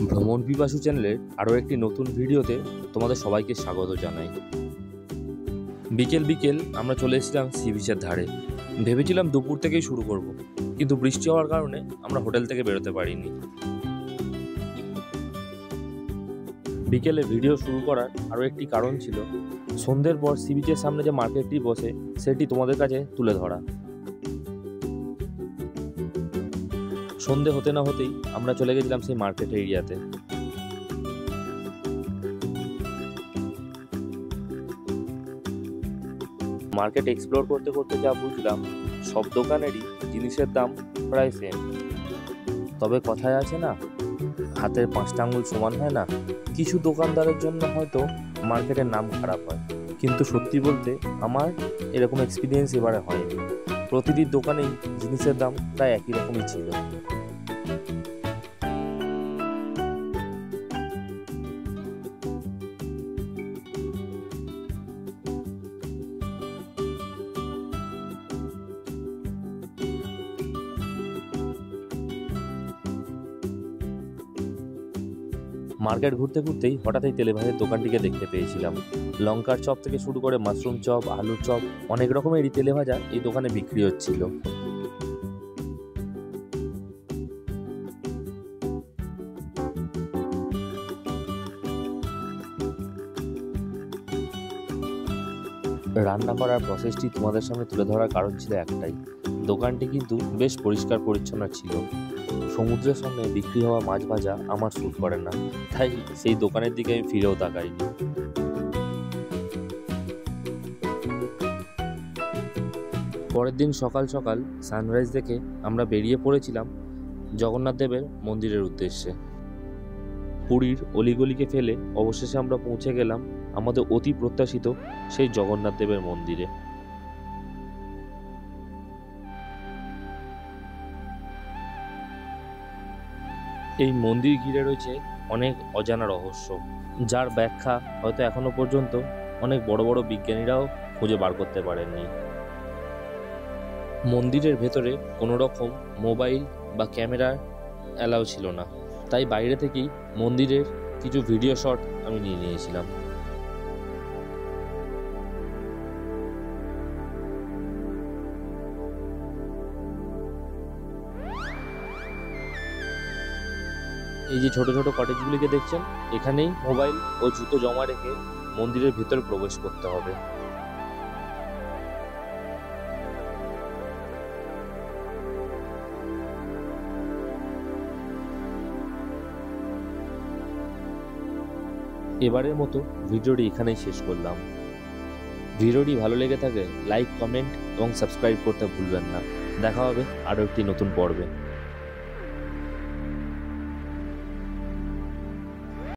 ভ্রমণ পিপাসু চ্যানেলের আরও একটি নতুন ভিডিওতে তোমাদের সবাইকে স্বাগত জানাই। বিকেল বিকেল আমরা চলে এসেছিলাম সি বিচের ধারে। ভেবেছিলাম দুপুর থেকেই শুরু করব, কিন্তু বৃষ্টি হওয়ার কারণে আমরা হোটেল থেকে বেরোতে পারিনি। বিকেলে ভিডিও শুরু করার আরও একটি কারণ ছিল সন্ধ্যের পর সি বিচের সামনে যে মার্কেটটি বসে সেটি তোমাদের কাছে তুলে ধরা। সন্ধে হতে না হতেই আমরা চলে গেছিলাম সেই মার্কেট এরিয়াতে। মার্কেট এক্সপ্লোর করতে করতে যা বুঝলাম, সব দোকানেরই জিনিসের দাম প্রায় সেম। তবে কথায় আছে না, হাতের 5টা আঙুল সমান হয় না। কিছু দোকানদারের জন্য হয়তো মার্কেটের নাম খারাপ হয়, কিন্তু সত্যি বলতে আমার এরকম এক্সপিরিয়েন্স এবারে হয়নি। প্রতিটি দোকানেই জিনিসের দাম প্রায় একই রকমই ছিল। মার্কেট ঘুরতে ঘুরতেই হঠাৎ এই তেলেভাজের দোকানটিকে দেখতে পেয়েছিলাম। লঙ্কার চপ থেকে শুরু করে মাশরুম চপ, আলুর চপ, অনেক রকমেরই তেলেভাজা এই দোকানে বিক্রি হচ্ছিল। রান্না করার প্রসেসটি তোমাদের সামনে তুলে ধরার কারণ ছিল একটাই, দোকানটি কিন্তু বেশ পরিষ্কার পরিচ্ছন্ন ছিল। সমুদ্রের সামনে বিক্রি হওয়া মাছ ভাজা আমার স্যুট করে না, তাই সেই দোকানের দিকে আমি ফিরেও তাকাইনি। পরের দিন সকাল সকাল সানরাইজ দেখে আমরা বেরিয়ে পড়েছিলাম জগন্নাথ দেবের মন্দিরের উদ্দেশ্যে। পুরীর অলিগলিকে ফেলে অবশেষে আমরা পৌঁছে গেলাম আমাদের অতি প্রত্যাশিত সেই জগন্নাথ দেবের মন্দিরে। এই মন্দির ঘিরে রয়েছে অনেক অজানা রহস্য, যার ব্যাখ্যা হয়তো এখনো পর্যন্ত অনেক বড় বড় বিজ্ঞানীরাও খুঁজে বার করতে পারেননি। মন্দিরের ভেতরে কোনো রকম মোবাইল বা ক্যামেরা অ্যালাউ ছিল না, তাই বাইরে থেকেই মন্দিরের কিছু ভিডিও শট আমি নিয়ে নিয়েছিলাম। এই যে ছোট ছোট কটেজগুলিকে দেখছেন, এখানেই মোবাইল ও জুতো জমা রেখে মন্দিরের ভেতরে প্রবেশ করতে হবে। এবারের মতো ভিডিওটি এখানেই শেষ করলাম। ভিডিওটি ভালো লেগে থাকে লাইক, কমেন্ট এবং সাবস্ক্রাইব করতে ভুলবেন না। দেখা হবে আরও একটি নতুন পর্বে।